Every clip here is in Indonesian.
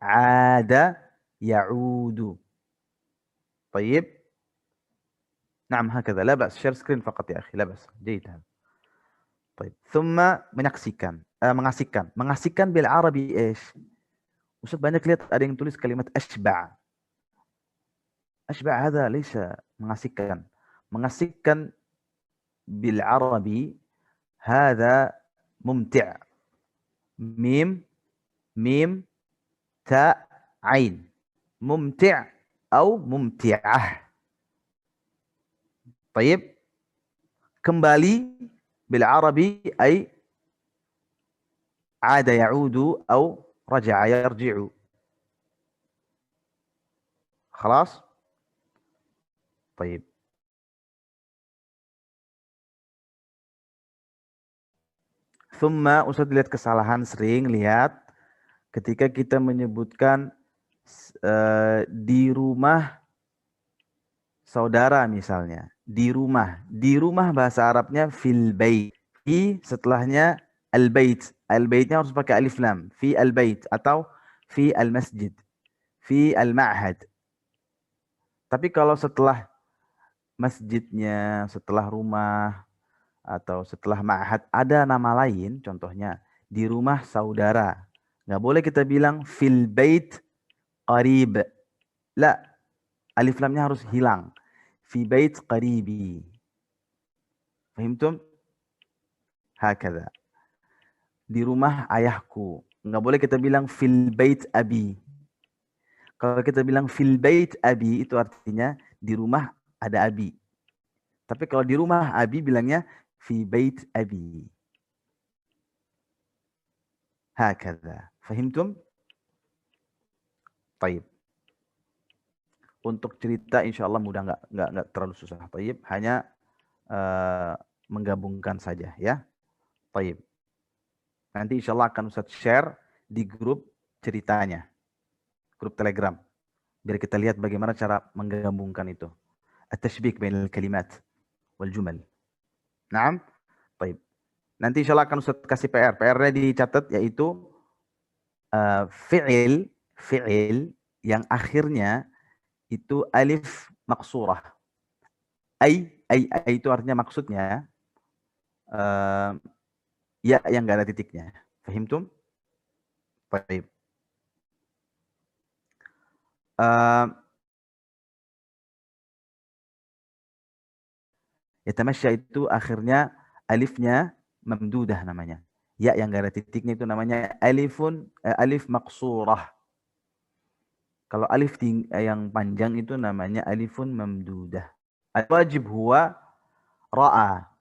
عاد يعود. طيب. نعم هكذا، لا بأس. شير سكرين فقط يا أخي، لا بأس، جيد هذا. طيب. ثم menyaksikan, mengasihkan. Mengasihkan bil Arabi ايش؟ Ustaz banyak lihat ada yang tulis kalimat ashba'. Ashba' هذا ليس mengasihkan. Mengasihkan bil Arabi هذا ممتع. ميم ميم تاء عين. ممتع أو ممتعة. طيب. kembali بالعربي أي عاد يعود أو رجع يرجع. خلاص. طيب. ثم Ustaz lihat kesalahan sering lihat ketika kita menyebutkan di rumah saudara misalnya. Di rumah. Di rumah bahasa Arabnya fil bait. Fi setelahnya al-bait. Al-baitnya harus pakai alif lam. Fi al-bait atau fi al-masjid. Fi al-ma'had. Tapi kalau setelah masjidnya, setelah rumah, atau setelah ma'had ada nama lain, contohnya di rumah saudara. Nggak boleh kita bilang fil bait qarib. La, alif lamnya harus hilang. Fi bait qaribi. Fahimtum? Hakada. Di rumah ayahku. Nggak boleh kita bilang fil bait abi. Kalau kita bilang fil bait abi itu artinya di rumah ada abi. Tapi kalau di rumah abi bilangnya fi bait abi. Hakada. Fahimtum? Taib. Untuk cerita insya Allah mudah, nggak terlalu susah. Taib. Hanya menggabungkan saja ya. Taib. Nanti insya Allah akan Ustaz share di grup ceritanya. Grup Telegram. Biar kita lihat bagaimana cara menggabungkan itu. At-tashbik bainal kalimat wal jumal. Naam. Taib. Nanti insya Allah akan Ustaz kasih PR. PR-nya dicatat yaitu fi'il yang akhirnya itu alif maksurah. Ai itu artinya maksudnya ya yang enggak ada titiknya. Fahimtum? Baik. Yatamasya itu akhirnya alifnya mamdudah namanya. Ya yang enggak ada titiknya itu namanya alif maksurah. Kalau alif yang panjang itu namanya alifun mamdudah. Al-wajib huwa ra'a.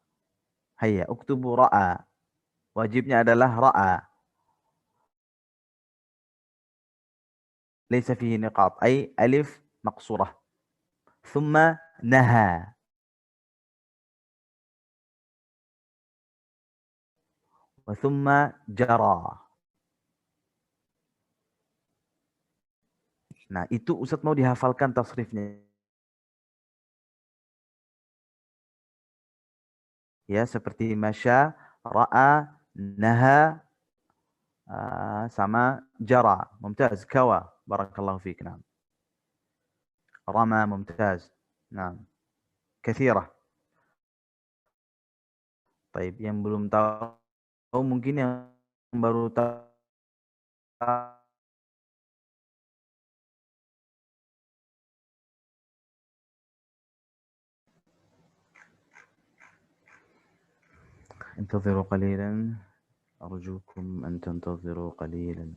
Hayya, uktubu ra'a. Wajibnya adalah ra'a. Laisa fihi niqat, ay alif maqsurah. Thumma naha. Wa thumma jara. Nah, itu Ustaz mau dihafalkan tasrifnya. Ya, seperti masya, ra'a, naha, sama jara. Mumtaz. Kawa. Barakallahu fiik. Naam. Rama. Mumtaz. Naam. Kathirah. Baik, yang belum tahu mungkin yang baru tahu انتظروا قليلا أرجوكم أن تنتظروا قليلا.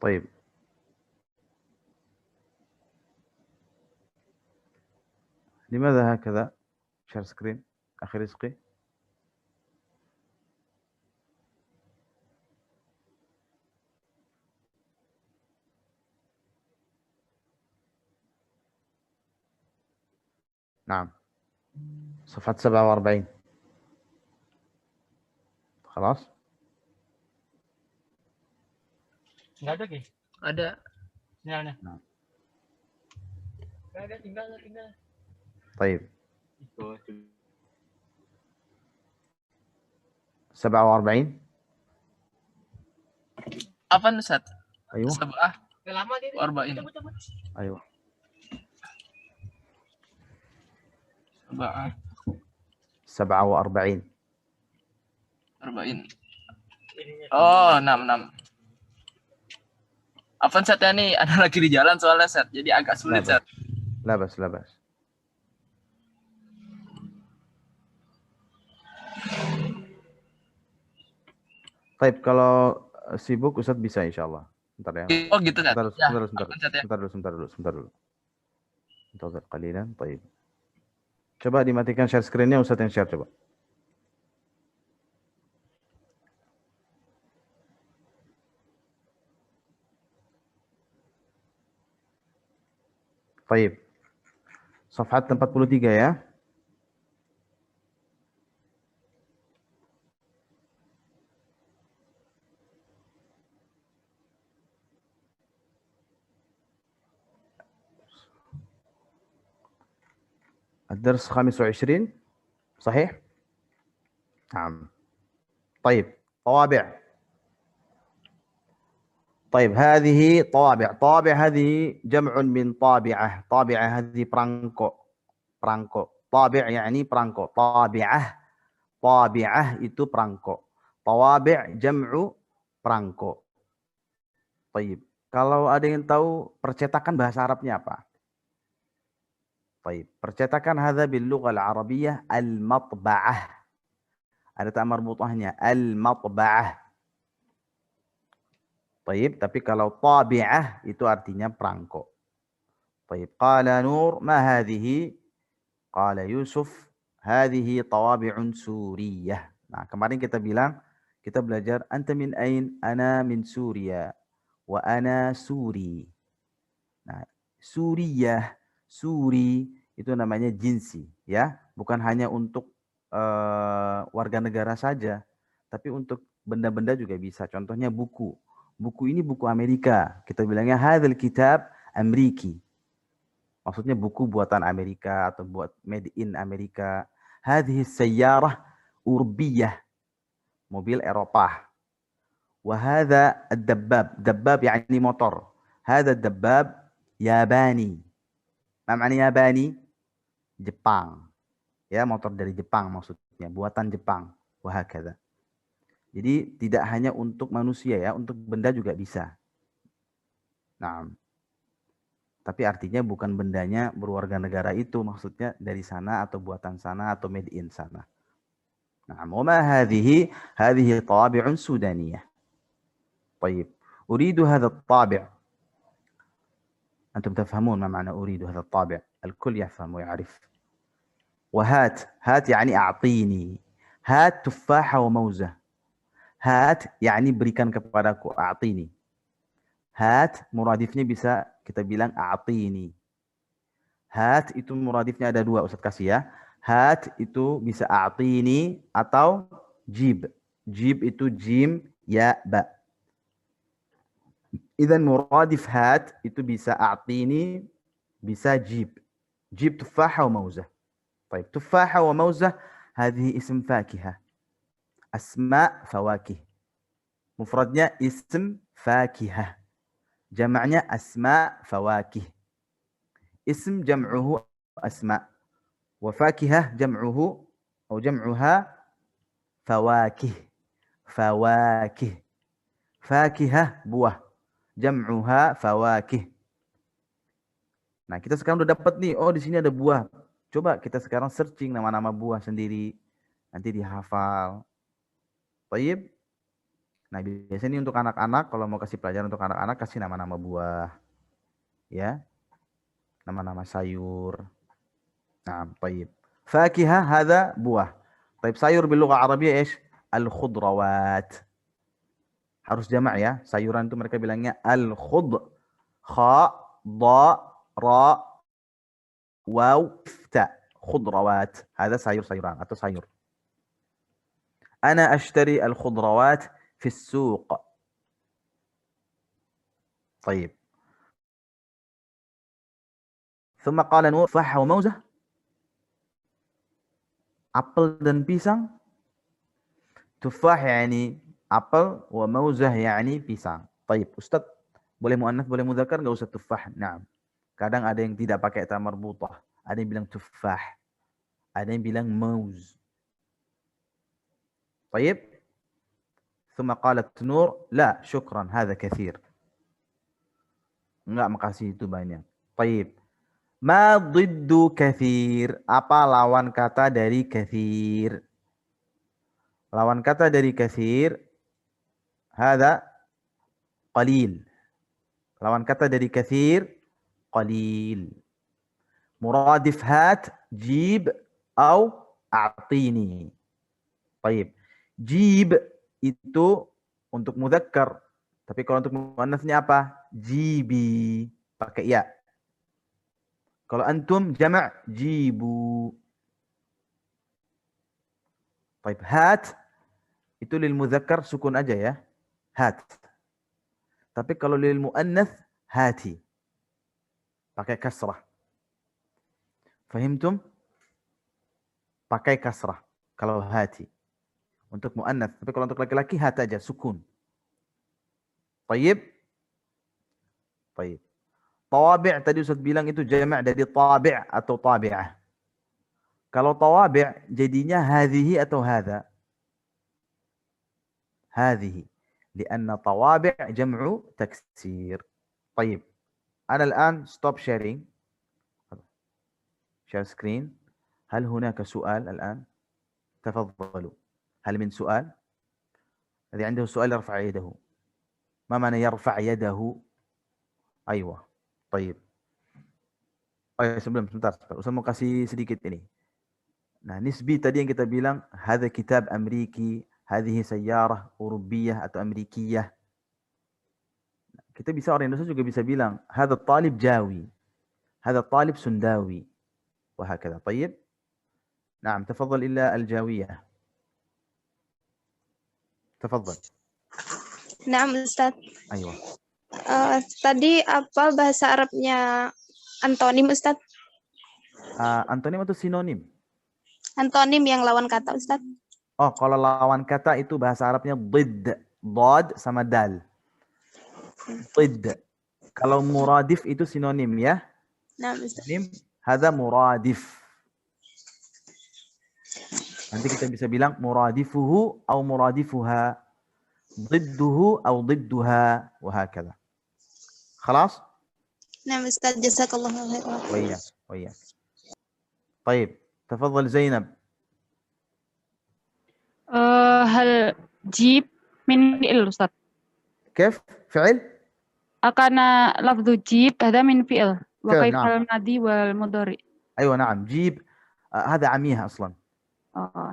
طيب لماذا هكذا شير سكرين أخي رزقي؟ نعم صفحة 47 خلاص. Nggak ada, Ki? Ada. Sinyalnya. Nah. Nggak ada, tinggal. طيب 47 Apa Ustaz? أيوه Sab'ah. Lama dia. Arba'in. أيوه Sab'ah. 47 Arba'in. Oh, 6. Apa Ustaz ya nih? Ada lagi di jalan soalnya Ustaz. Jadi agak sulit Ustaz. لا بس لا بس. طيب kalau sibuk Ustaz bisa insyaallah. Bentar ya. Oh gitu Ustaz. Sebentar dulu. Intazir qalilan. طيب. Coba dimatikan share screen-nya Ustaz yang share coba. طيب. Safhat 43 ya. الدرس 25 صحيح؟ نعم. طيب طوابع. طيب هذه طابع هذه جمع من طابعة. طابعة هذه برانكو. طابع يعني برانكو. طابعة itu perangko. طوابع جمع perangko. طيب kalau ada yang tahu percetakan bahasa Arabnya apa? طيب percetakan هذا باللغة العربية المطبعة. Ada tak marbutahnya المطبعة. طيب tapi kalau tabi'ah itu artinya perangko. طيب قال نور ما هذه؟ قال يوسف هذه طوابع سورية. Nah, kemarin kita belajar anta min ain? Ana min Suria wa ana Suri. Nah, Suriyah, Suri itu namanya jinsi ya, bukan hanya untuk warga negara saja, tapi untuk benda-benda juga bisa. Contohnya buku. Buku ini buku Amerika. Kita bilangnya hadzal kitab Ameriki. Maksudnya buku buatan Amerika atau buat made in Amerika. Hadhihi sayyarah Urbiyah. Mobil Eropa. Wa hadza ad-dabbab. Dabbab yani motor. Hadza ad-dabbab Yabani. Apa makna Yabani? Jepang. Ya, motor dari Jepang maksudnya, buatan Jepang. Wa hakadha. Jadi tidak hanya untuk manusia ya, untuk benda juga bisa. Nah, tapi artinya bukan bendanya berwarga negara itu, maksudnya dari sana atau buatan sana atau made in sana. Nah, وما هذه طابع سودانية. طيب أريد هذا الطابع. أنتم تفهمون ما معنى أريد هذا الطابع؟ الكل يفهم ويعرف. هات يعني أعطيني. هات تفاحة وموزة. Hat yakni berikan kepadaku, a'tini. Hat muradifnya bisa kita bilang a'tini. Hat itu muradifnya ada dua, Ustaz kasih ya. Hat itu bisa a'tini atau jib. Jib itu jim, ya, ba. Idzan muradif hat itu bisa a'tini, bisa jib. Jib tufaha wa mauzah. طيب tufaha wa mauzah hadhihi ism fakihah. Asma fawakih. Mufradnya ism fakihah. Jama'nya asma fawakih. Ism jam'uhu asma. Wa fakihah jam'uhu atau jam'uha fawakih. Fawakih. Fakihah buah. Jam'uha fawakih. Nah, kita sekarang udah dapat nih, oh di sini ada buah. Coba kita sekarang searching nama-nama buah sendiri. Nanti dihafal. Baik. Nah, biasanya ini untuk anak-anak, kalau mau kasih pelajaran untuk anak-anak, kasih nama-nama buah. Ya. Nama-nama sayur. Nah, baik. Fakihah, hada buah. Baik, sayur bilugha Arabiyah, ish? Al-khudrawat. Harus jamak ya. Sayuran itu mereka bilangnya al-khud. Kha, da, ra, waw, ta. Khudrawat. Hada sayur-sayuran atau sayur. Ana ashtari al-khudrawat fi suq. طيب. ثم قال نور تفاح وموزة. Apel dan pisang. Tufah yani apel, wa mauzah yani pisang. طيب, Ustaz, boleh muannats, boleh mudzakkar, enggak usah tufah. Naam. Kadang ada yang tidak pakai ta marbutah. Ada yang bilang tufah. Ada yang bilang mauz. طيب. ثم قالت نور لا شكرا هذا كثير. Enggak, makasih, itu banyak. طيب. Ma ضد kathir. Apa lawan kata dari kathir? Lawan kata dari kathir, hada qalil. Lawan kata dari kathir, qalil. Muradif hat, jib, au a'tini. Baik. Jib itu untuk mudzakkar. Tapi kalau untuk muannasnya apa? Jibi. Pakai ya. Kalau antum jama' jibu. Baik. Hat itu lil mudzakkar sukun aja ya. Hat. Tapi kalau lil muannats hati. Pakai kasrah. Fahimtum? Pakai kasrah kalau hati. Untuk muannats. Tapi kalau untuk laki-laki hat aja, sukun. Tayyib. Tayyib. Tawabi' tadi Ustaz bilang itu jama' dari tabi' atau tabi'ah. Kalau tawabi' jadinya hadhihi atau hadha? Hadhihi. Lianna tawabi' jam'u taksir. Tayyib. Ana الآن stop sharing. Share screen. هل هناك سؤال الآن؟ تفضلوا. هل من سؤال؟ الذي عنده سؤال يرفع يده. ما معنى يرفع يده؟ أيوة. طيب. Sebentar. Ustaz mau kasih sedikit ini. Nah, nisbi tadi yang kita bilang, hadza kitab Ameriki, hadhihi sayyarah Urubiyah atau Amerikiyah. Kita bisa, orang Indonesia juga bisa bilang, hadza talib Jawi, hadza talib Sundawi, وهكذا. طيب. نعم، تفضل إلا الجاوية. تفضل. Naam, Ustaz. أيوة. Tadi apa bahasa Arabnya antonim, Ustaz? Antonim atau sinonim? Antonim yang lawan kata, Ustaz. Oh, kalau lawan kata itu bahasa Arabnya ضد. Dad sama dal. ضد. Kalau muradif itu sinonim ya. Naam, Ustaz. Sinonim, hadza muradif. Nanti kita bisa bilang muradifuhu atau muradifuha. ضده أو ضدها وهكذا. خلاص؟ نعم أستاذ، جزاك الله خيرا. وياك. طيب، تفضل زينب. هل جيب من فعل أستاذ؟ كيف؟ فعل؟ أكان لفظ جيب هذا من فعل وكيف نعم. الماضي والمضارع. أيوة نعم، جيب هذا عميها أصلا.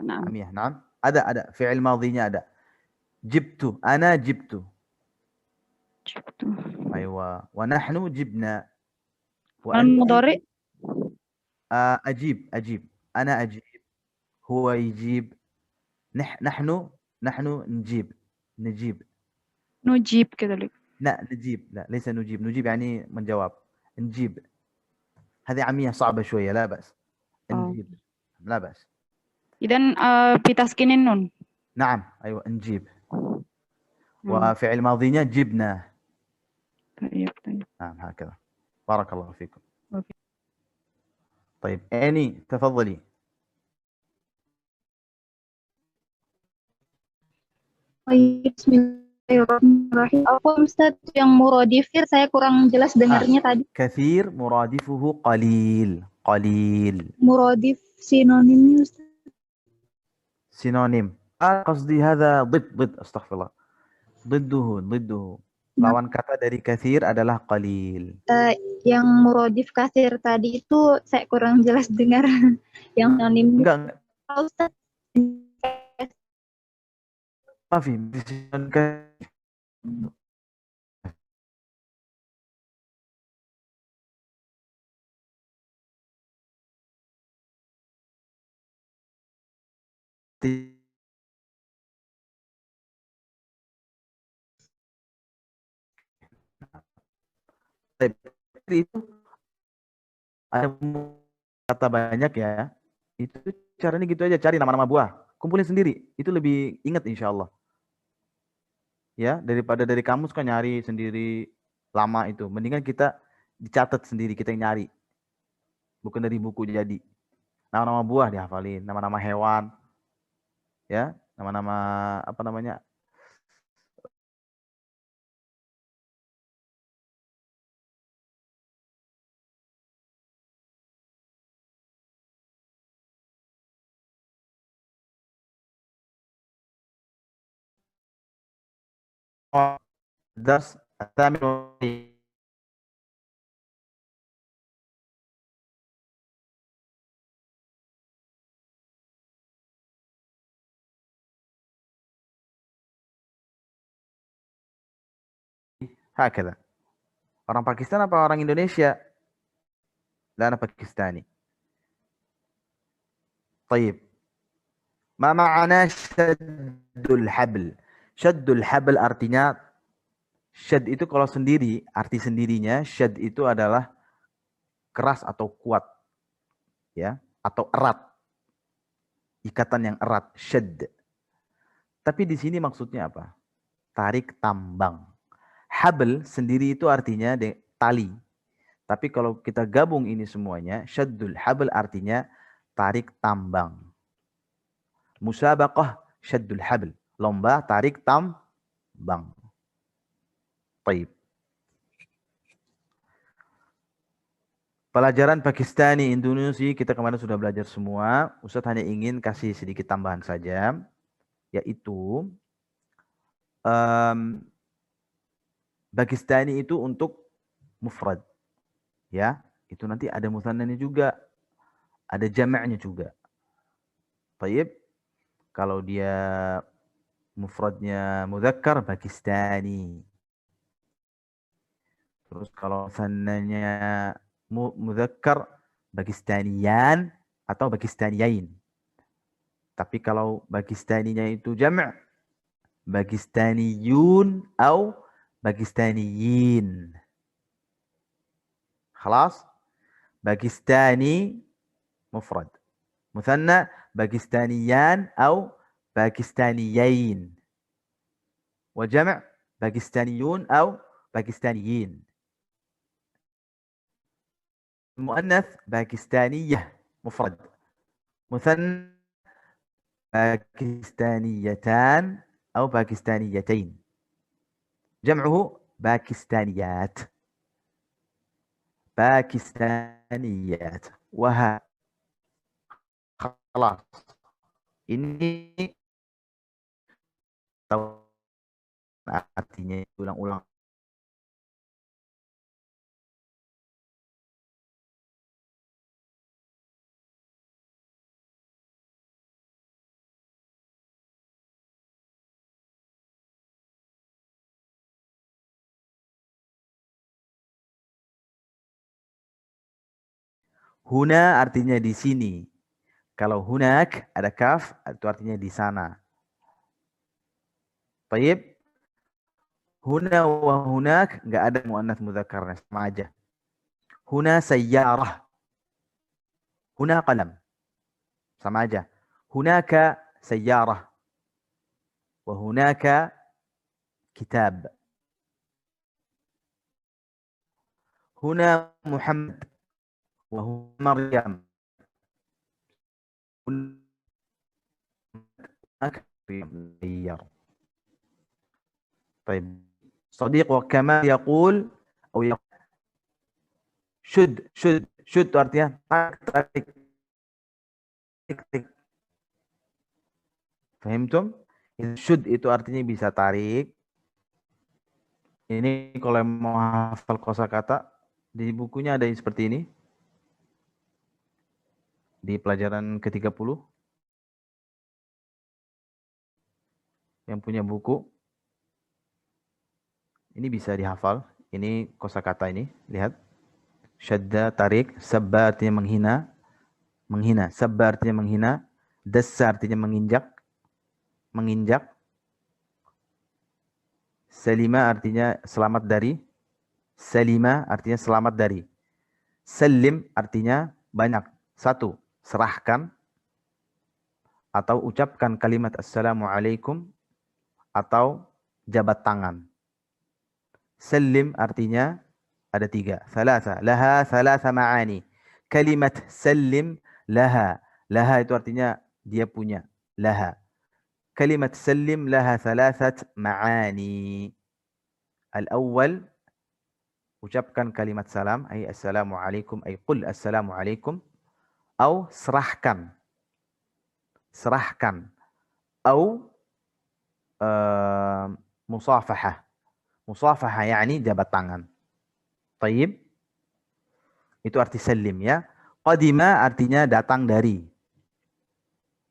نعم. عميها. نعم. ada فعل ماضيnya ada. جبت، أنا جبت. أيوة. ونحن جبنا. المضارع أجيب. أنا أجيب. هو يجيب. نحن نجيب. نجيب كذلك. لا، نجيب. لا، ليس نجيب. نجيب يعني من جواب. نجيب. هذه عامية صعبة شوية. لا بأس. نجيب. لا بأس. إذن بتسكين النون. نعم. أيوة، نجيب. وفعل ماضينا جبنا. طيب. نعم، هكذا. بارك الله فيكم. طيب، أني تفضلي. Bismillahirrahmanirrahim. Apa Ustaz yang muradifir, saya kurang jelas dengarnya tadi. Kathir muradifuhu qalil. Muradif sinonimnya Ustaz. سينونيم. قصدي هذا ضد. استغفر الله. Didduhu. Lawan kata dari kathir adalah qalil. Yang murodif kasir tadi itu saya kurang jelas dengar. Yang sinonim Enggak. Ustaz. Mafi. Itu ada kata banyak ya. Itu caranya gitu aja, cari nama-nama buah. Kumpulin sendiri. Itu lebih ingat insya Allah. Ya, daripada dari kamus kan nyari sendiri lama itu. Mendingan kita dicatat sendiri, kita yang nyari. Bukan dari buku jadi. Nama-nama buah dihafalin, nama-nama hewan. Ya, nama-nama apa namanya? Das Tamin. Hakada. Orang Pakistan apa orang Indonesia? Lana Pakistani. طيب. Ma ma'ana syaddul habl? Syaddul habl artinya syad itu kalau sendiri, arti sendirinya syad itu adalah keras atau kuat. Ya, atau erat. Ikatan yang erat, syad. Tapi di sini maksudnya apa? Tarik tambang. Habl sendiri itu artinya tali. Tapi kalau kita gabung ini semuanya, syaddul habl artinya tarik tambang. Musabaqah syaddul habl. Lomba tarik tambang. Baik. Pelajaran Pakistani, Indonesia kita kemarin sudah belajar semua. Ustadz hanya ingin kasih sedikit tambahan saja. Yaitu Pakistani itu untuk mufrad. Ya, itu nanti ada mutsananya juga. Ada jama'nya juga. Baik. Kalau dia mufradnya mudzakkar Pakistani. Terus kalau sananya mudzakkar Pakistaniyan atau Pakistaniyain. Tapi kalau Pakistaninya itu jama' Pakistaniyun atau Pakistaniyin. خلاص باكستاني مفرد مثنى باكستانيان أو باكستانيين وجمع باكستانيون أو باكستانيين المؤنث باكستانية مفرد مثنى باكستانيتان أو باكستانيتين جمعه باكستانيات باكستانيات خلاص ini artinya ulang-ulang. Huna artinya di sini. Kalau hunak ada kaf, itu artinya di sana. Baik. Huna wa hunak enggak ada muannats mudzakarnya, sama aja. Huna sayyarah. Huna qalam. Sama aja. Hunaka sayyarah. Wa hunaka kitab. Huna Muhammad. وهو مريم طيب صديق وكما يقول أو يقول should artinya tarik. Fahimtum? Should itu artinya bisa tarik, Ini kalau yang mau hafal kosakata, di bukunya ada yang seperti ini. Di pelajaran ke-30. Yang punya buku. Ini bisa dihafal. Ini kosakata ini, lihat. Syadda, tarik, sabba artinya menghina. Menghina, sabba artinya menghina. Dassa artinya menginjak. Menginjak. Salima artinya selamat dari. Salima artinya selamat dari. Salim artinya banyak. Satu, serahkan. Atau ucapkan kalimat Assalamualaikum. Atau jabat tangan. Salim artinya ada tiga. Thalatha. Laha thalatha ma'ani. Kalimat salim laha. Laha itu artinya dia punya. Laha. Kalimat salim laha thalathat ma'ani. Al-awwal, ucapkan kalimat salam. Ay assalamualaikum. Ay qul assalamualaikum. Atau serahkan. Serahkan. Atau musafahah. Musafahah yakni jabat tangan. Taib. Itu arti salim ya. Qadima artinya datang dari.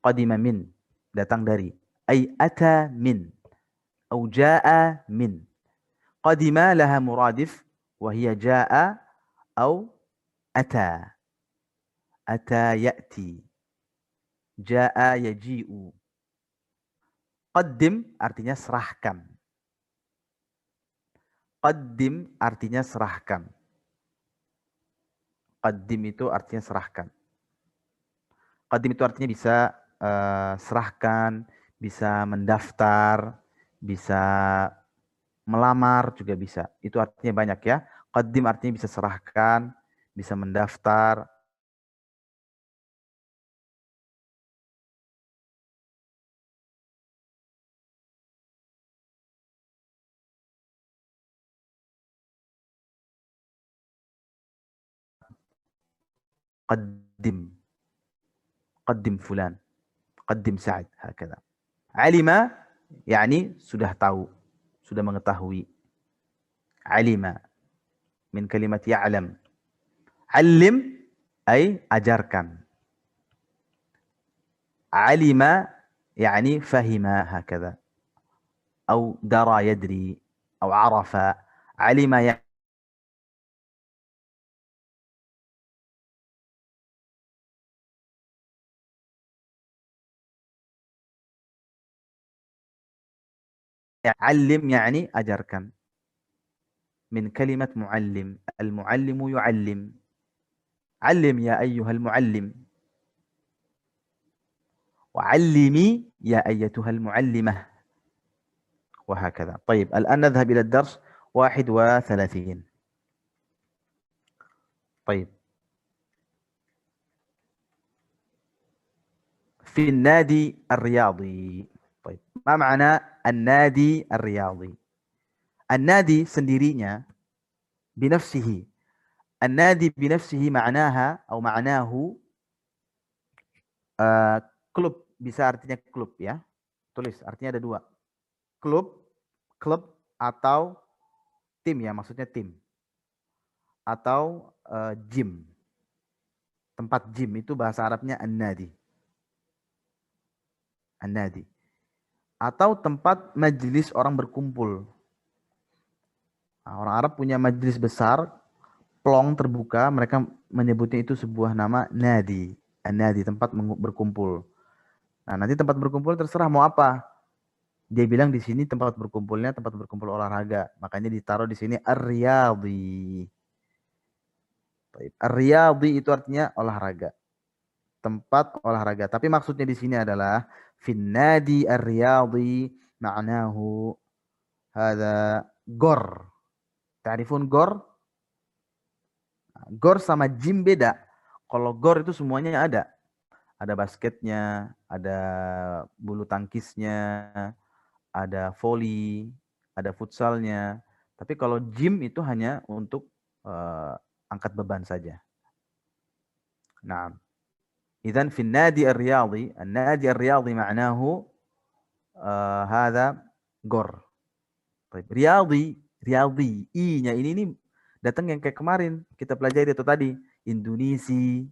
Qadima min. Datang dari. Ay ata min. Atau ja'a min. Qadima laha muradif. Wahia ja'a. Atau ata. Ata ya'ti. Ja'a yaji'u. Qaddim artinya serahkan. Qaddim artinya serahkan. Qaddim itu artinya serahkan. Qaddim itu artinya bisa serahkan, bisa mendaftar, bisa melamar juga bisa. Itu artinya banyak ya. Qaddim artinya bisa serahkan, bisa mendaftar. Qaddim. Qaddim fulan. Qaddim Sa'ad. Hakada. Alima, yakni sudah tahu. Sudah mengetahui. Alima. Min kalimat ya'lam. Alim, ay ajarkan. Alima, yakni fahima. Hakada. Atau dara yadri. Atau arafa. Alima, علم يعني أجركن من كلمة معلم المعلم يعلم علم يا أيها المعلم وعلمي يا أيتها المعلمة وهكذا. طيب الآن نذهب إلى الدرس 31. طيب في النادي الرياضي. طيب ما معنى النادي الرياضي؟ النادي sendirinya بنفسه. النادي بنفسه معناها أو معناه klub, bisa artinya klub ya. Tulis, artinya ada dua. Klub atau tim ya, maksudnya tim. Atau gym. Tempat gym itu bahasa Arabnya an-nadi. An-nadi. Atau tempat majelis orang berkumpul. Nah, orang Arab punya majelis besar, plong terbuka, mereka menyebutnya itu sebuah nama nadi. An-nadi, tempat berkumpul. Nah, nanti tempat berkumpul terserah mau apa. Dia bilang di sini tempat berkumpulnya tempat berkumpul olahraga, makanya ditaruh di sini ar-riyadhi. Ar-riyadhi itu artinya olahraga. Tempat olahraga. Tapi maksudnya di sini adalah fin nadi ar-riyadhi ma'nahu hadza gor. Ta'rifun gor? Gor sama gym beda. Kalau gor itu semuanya ada. Ada basketnya, ada bulu tangkisnya, ada volley, ada futsalnya. Tapi kalau gym itu hanya untuk angkat beban saja. Nah, idzan fi an-nadi ar-riyadhi, an-nadi ar-riyadhi ma'nahu hadha gor. طيب رياضي Riyadhi. I-nya ini datang yang kayak kemarin kita pelajari itu tadi. Indonesi,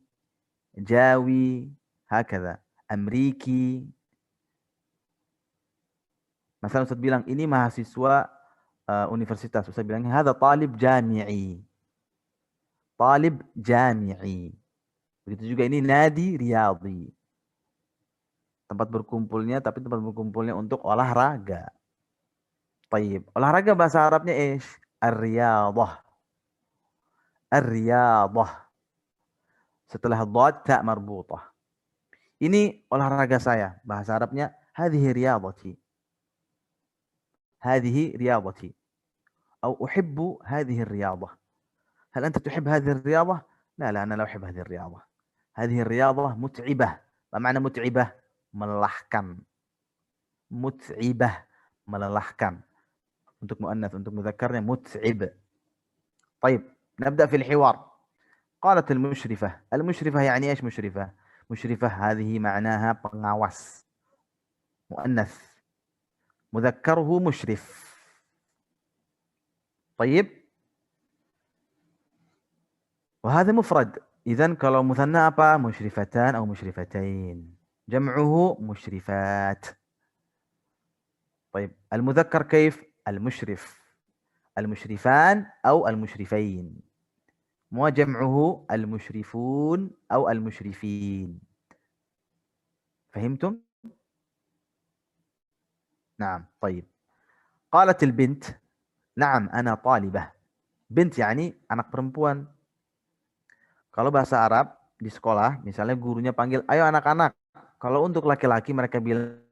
Jawi, hakadha. Amriki. Masalah Ustaz bilang, ini mahasiswa universitas. Ustaz bilang, hadha talib jami'i. Talib jami'i. Begitu juga ini nadi riyadhi. Tempat berkumpulnya, tapi tempat berkumpulnya untuk olahraga. Taib. Olahraga bahasa Arabnya ish? Ar-riyadah. Ar-riyadah. Setelah dhad, ta' marbutah. Ini olahraga saya. Bahasa Arabnya, hadhihi riyadati. هذه رياضتي أو أحب هذه الرياضة. هل أنت تحب هذه الرياضة؟ لا أنا لا أحب هذه الرياضة. هذه الرياضة متعبة. ما معنى متعبة؟ melelahkan. متعبة melelahkan. Untuk muannas, untuk mudzakarnya mut'ib. طيب نبدأ في الحوار. قالت المشرفة. المشرفة يعني إيش مشرفة؟ مشرفة هذه معناها pengawas. مؤنث. مذكره مشرف. طيب وهذا مفرد. إذن kalau مثنى apa? مشرفتان أو مشرفتين. جمعه مشرفات. طيب المذكر كيف؟ المشرف. المشرفان أو المشرفين. وجمعه المشرفون أو المشرفين. فهمتم؟ نعم. طيب قالت البنت نعم أنا طالبة. Bint yani anak perempuan. Kalau bahasa Arab di sekolah misalnya gurunya panggil ayo anak-anak. Kalau untuk laki-laki mereka bilang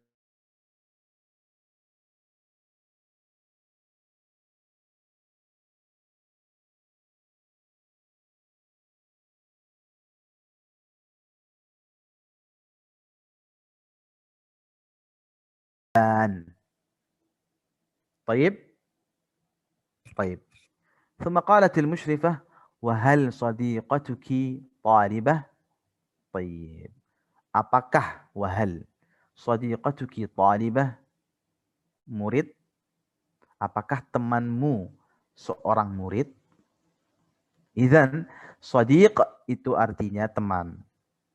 طيب. طيب ثم قالت المشرفة وهل صديقتك طالبة. طيب apakah wahal صديقتك طالبة murid. Apakah temanmu seorang murid. Idzan sadiq itu artinya teman.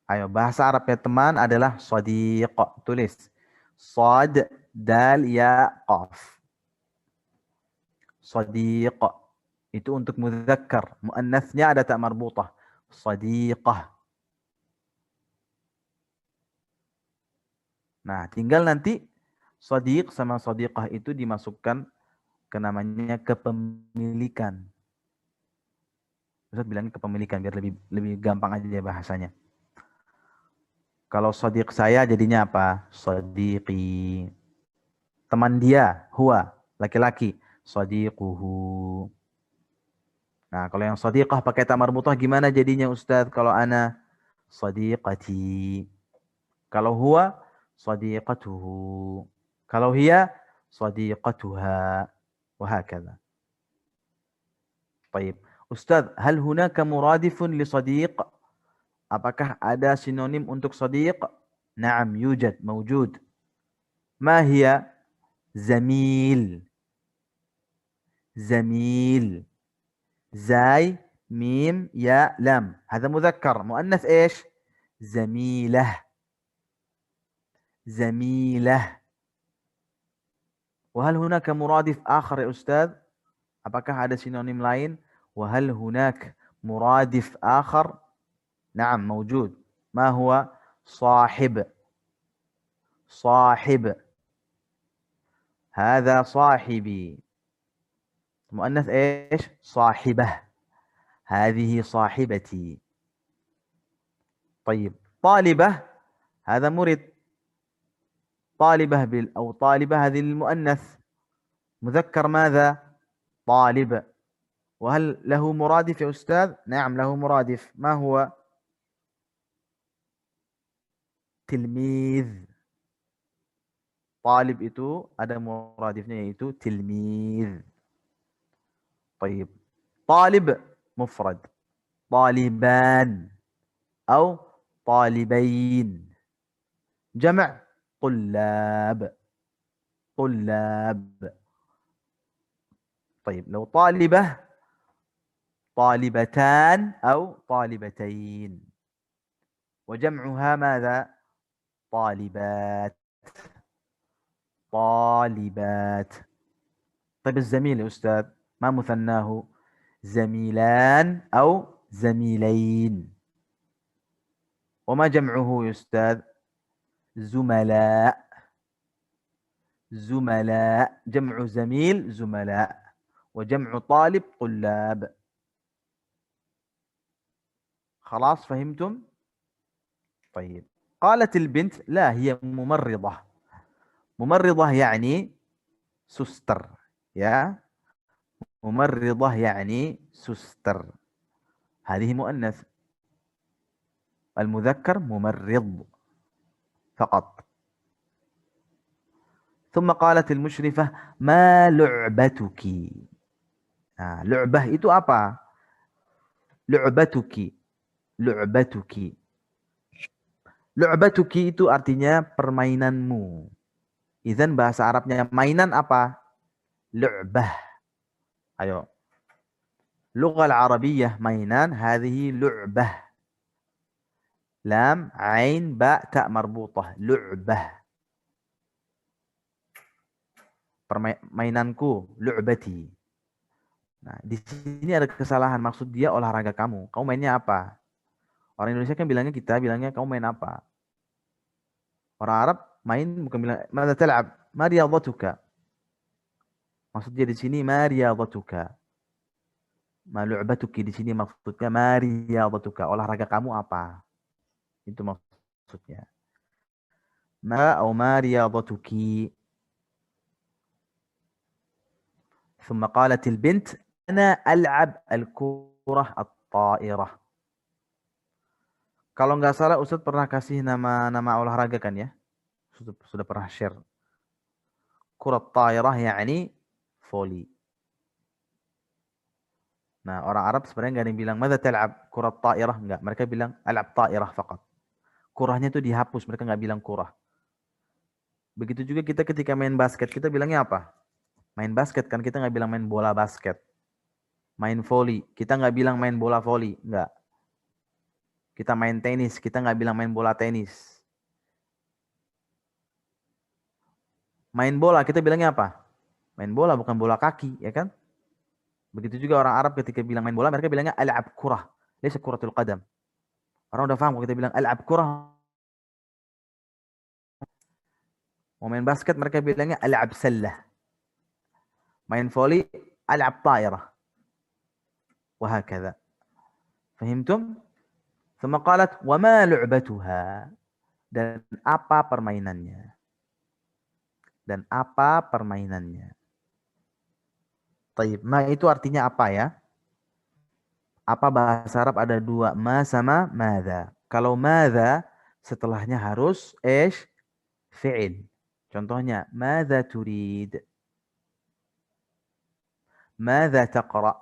Ayo bahasa Arabnya teman adalah sadiq. Tulis sad dal ya qaf. Sadiq itu untuk mudzakkar. Muannatsnya ada ta marbutah. Sadiqah. Nah, tinggal nanti sadiq sama sadiqah itu dimasukkan ke namanya kepemilikan. Ustaz bilangnya kepemilikan biar lebih gampang aja bahasanya. Kalau sadiq saya jadinya apa? Sadiqi. Teman dia, huwa, laki-laki. Sadiquhu. Nah, kalau yang sadiqah pakai ta marbutah gimana jadinya Ustaz? Kalau ana sadiqati. Kalau huwa sadiqatuhu. Kalau hiya sadiqatuha. Wahakadha. Baik. Ustaz, hal hunaka muradifun li sadiq? Apakah ada sinonim untuk sadiq? Naam, yujad, mawjud. Ma hiya? Zamil. زميل. زاي ميم يا لام. هذا مذكر. مؤنث ايش؟ زميلة. زميلة. وهل هناك مرادف آخر يا أستاذ؟ apakah ada sinonim lain? وهل هناك مرادف آخر؟ نعم موجود. ما هو؟ صاحب. صاحب. هذا صاحبي. مؤنث ايش؟ صاحبة. هذه صاحبتي. طيب طالبة هذا مرد. طالبة أو طالبة هذه المؤنث. مذكر ماذا؟ طالب. وهل له مرادف يا أستاذ؟ نعم له مرادف. ما هو؟ تلميذ. طالب itu ada muradifnya yaitu tilmidh. طيب طالب مفرد. طالبان أو طالبين. جمع طلاب. طلاب. طيب لو طالبة طالبتان أو طالبتين، وجمعها ماذا؟ طالبات. طالبات. طيب الزميل يا أستاذ ما مثناه؟ زميلان أو زميلين. وما جمعه يا أستاذ؟ زملاء. زملاء. جمع زميل زملاء، وجمع طالب طلاب. خلاص فهمتم؟ طيب قالت البنت لا هي ممرضة. ممرضة يعني سستر. يا ممرضة يعني سستر، هذه مؤنث. المذكر ممرض فقط. ثم قالت المشرفة ما لعبتك؟ لعبة itu apa? لعبتك. لعبتك. لعبتك itu artinya permainanmu. Idzan bahasa Arabnya mainan apa? لعبة. ayo. اللغة العربية mainan هذه لعبة. لام عين باء تاء مربوطة. لعبة. Permainanku, lu'bati. Nah, di sini ada kesalahan. Maksud dia olahraga kamu. Kamu mainnya apa? Orang Indonesia kan bilangnya, kita bilangnya kamu main apa? Orang Arab main bukan bilang madza tal'ab? Ma riyadatuka? Maksud dia di sini ma riyadatuka. Ma lu'batuki di sini maksudnya ma riyadatuka. Olahraga kamu apa? Itu maksudnya. Ma atau ma riyadatuki. ثم قالت البنت أنا ألعب الكرة الطائرة. Kalau nggak salah Ustadz pernah kasih nama olahraga kan ya? Sudah pernah share. Kurat ta'irah yakni voli. Nah, orang Arab sebenarnya nggak ada yang bilang madza tal'ab kurat ta'irah, enggak. Mereka bilang al'ab ta'irah faqat. Kurahnya itu dihapus, mereka nggak bilang kurah. Begitu juga kita ketika main basket, kita bilangnya apa? Main basket kan, kita nggak bilang main bola basket. Main voli, kita nggak bilang main bola voli, nggak. Kita main tenis, kita nggak bilang main bola tenis. Main bola, kita bilangnya apa? Main bola, bukan bola kaki, ya kan? Begitu juga orang Arab ketika bilang main bola, mereka bilangnya al'ab kurah, laysa kuratul qadam. Orang udah paham kalau kita bilang al'ab kurah. Mau main basket, mereka bilangnya al'ab sallah. Main voli al'ab ta'irah. Wahakadha. Fahimtum? Thumma qalat wa ma lu'batuha? Dan apa permainannya? Dan apa permainannya? Taib. Ma itu artinya apa ya? Apa bahasa Arab ada dua, ma sama madza. Kalau madza setelahnya harus fi'il. Contohnya madza turid? ماذا تقرأ؟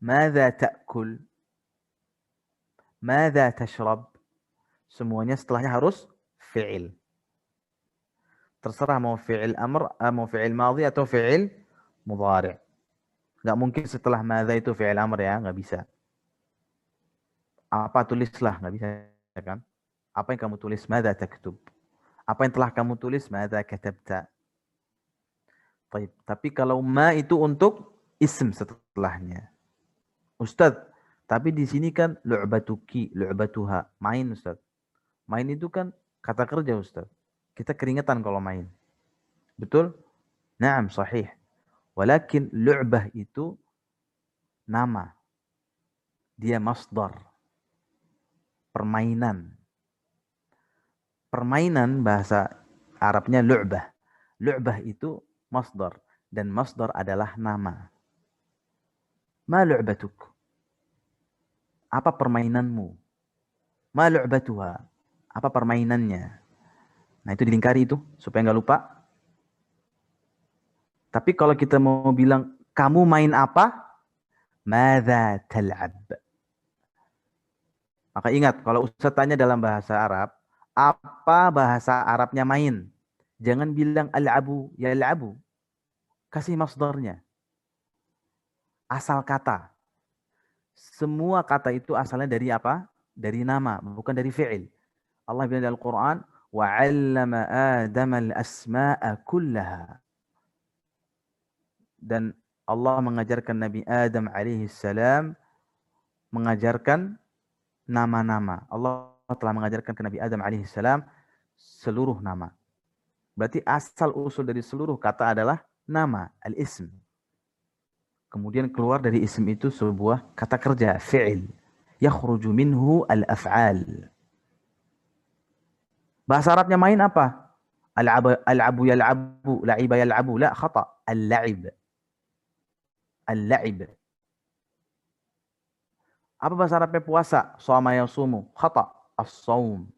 ماذا تأكل؟ ماذا تشرب؟ Semuanya setelahnya harus fi'il. Terserah mau fi'il amr, mau fi'il madhi atau fi'il mudhari'. Nggak mungkin setelah madza itu fi'il amr ya, nggak bisa. Apa tulislah, nggak bisa kan? Apa yang kamu tulis? Madza taktub? Apa yang telah kamu tulis? Madza katabta? Tapi kalau ma itu untuk ism setelahnya. Ustadz, tapi di sini kan lu'batuki, lu'batuha, main Ustadz. Main itu kan kata kerja Ustadz. Kita keringetan kalau main. Betul? Naam, sahih. Walakin lu'bah itu nama. Dia masdar. Permainan. Permainan bahasa Arabnya lu'bah. Lu'bah itu masdar, dan masdar adalah nama. Ma lu'batuk? Apa permainanmu? Ma lu'batuha? Apa permainannya? Nah, itu dilingkari itu supaya nggak lupa. Tapi kalau kita mau bilang kamu main apa? Madza tal'ab? Maka ingat, kalau Ustaz tanya dalam bahasa Arab, apa bahasa Arabnya main? Jangan bilang al'abu, yal'abu. kasih masdarnya. Asal kata. Semua kata itu asalnya dari apa? Dari nama, bukan dari fi'il. Allah bilang dalam Al-Quran, وَعَلَّمَ آدَمَ الْأَسْمَاءَ كُلَّهَا. Dan Allah mengajarkan Nabi Adam alaihi salam mengajarkan nama-nama. Allah telah mengajarkan ke Nabi Adam alaihi salam seluruh nama. Berarti asal usul dari seluruh kata adalah nama, al-ism. Kemudian keluar dari ism itu sebuah kata kerja, fi'il. Yakhruju minhu al-af'al. Bahasa Arabnya main apa? Al-abu yal'abu, la'iba yal'abu. La, khata. Al-la'ib. Al-la'ib. Apa bahasa Arabnya puasa? Shoma yasumu. Khata. As-sawm.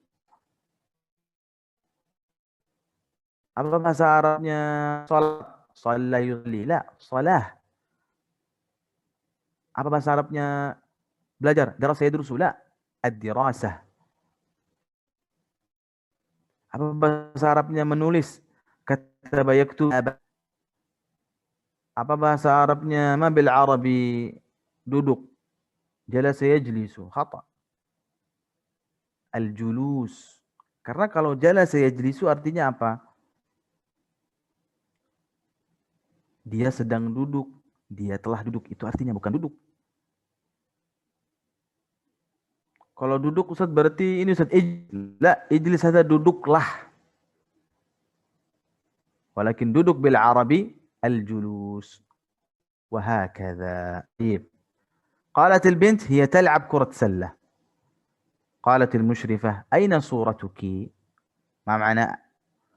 Apa bahasa Arabnya salat? Shalla yusli. La, salah. Apa bahasa Arabnya belajar? Darasa yadrusu. La, ad-dirasah. Apa bahasa Arabnya menulis? Kataba yaktub. Apa bahasa Arabnya ma bil Arabi duduk? Jalasa yajlisu. Khata. Al-julus. Karena kalau jalasa yajlisu artinya apa? Dia sedang duduk. Dia telah duduk. Itu artinya bukan duduk. Kalau duduk Ustaz berarti ini Ustaz ijlis ada duduklah. Walakin duduk bil Arabi al-julus. وهكذا. طيب. قالت البنت هي تلعب كرة سلة. قالت المشرفة أين صورتك؟ ما معنى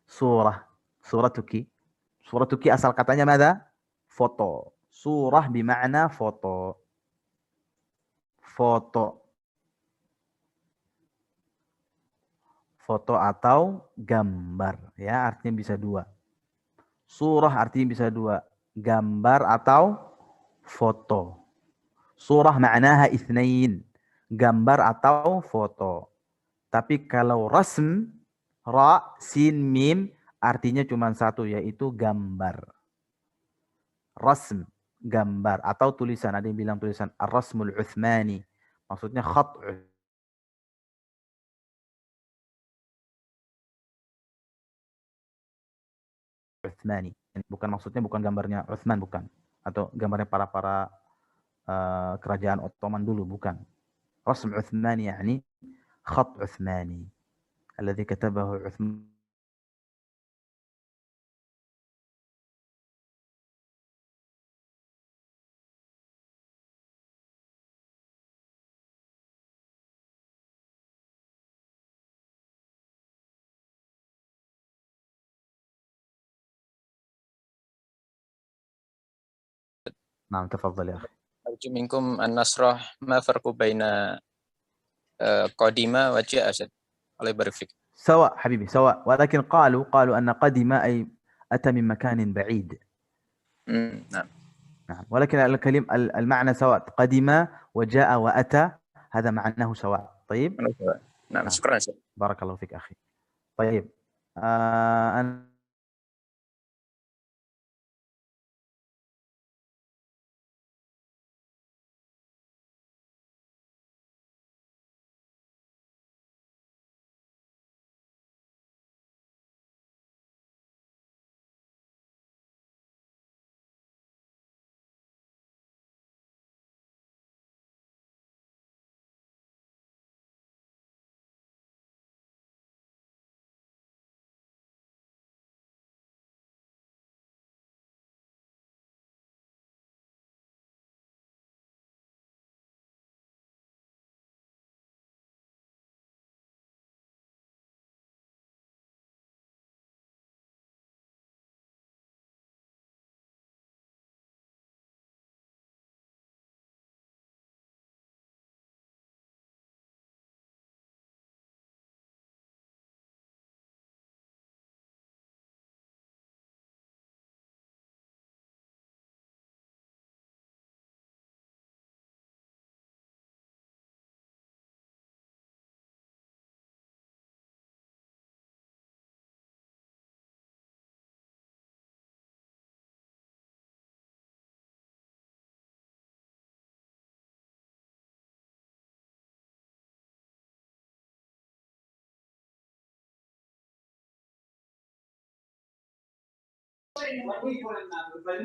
صورة؟ صورتك. صورتك asal katanya ماذا؟ foto. Surah بمعنى foto. Foto. Foto atau gambar. Ya, artinya bisa dua. Surah artinya bisa dua. Gambar atau foto. Surah ma'naha itsnain. Gambar atau foto. Tapi kalau rasm, ra, sin, mim, artinya cuma satu, yaitu gambar. Rasm, gambar. Atau tulisan. Ada yang bilang tulisan ar-rasmul uthmani. Maksudnya khat Uthmani. Bukan maksudnya bukan gambarnya Uthman, bukan. Atau gambarnya para kerajaan Ottoman dulu, bukan. Rasm Uthmani yani khat Uthmani. Alladhi katabahu Uthman. نعم تفضل يا أخي. أرجو منكم النصرة ما فرق بين قديمة وجاء أسد الله يبارك فيك. سواء حبيبي سواء، ولكن قالوا أن قدم أي أتى من مكان بعيد. نعم. نعم، ولكن الكلمة المعنى سواء. قدم وجاء وأتى هذا معناه سواء. طيب. نعم شكرا. بارك الله فيك أخي. طيب. أنا What we put in that, but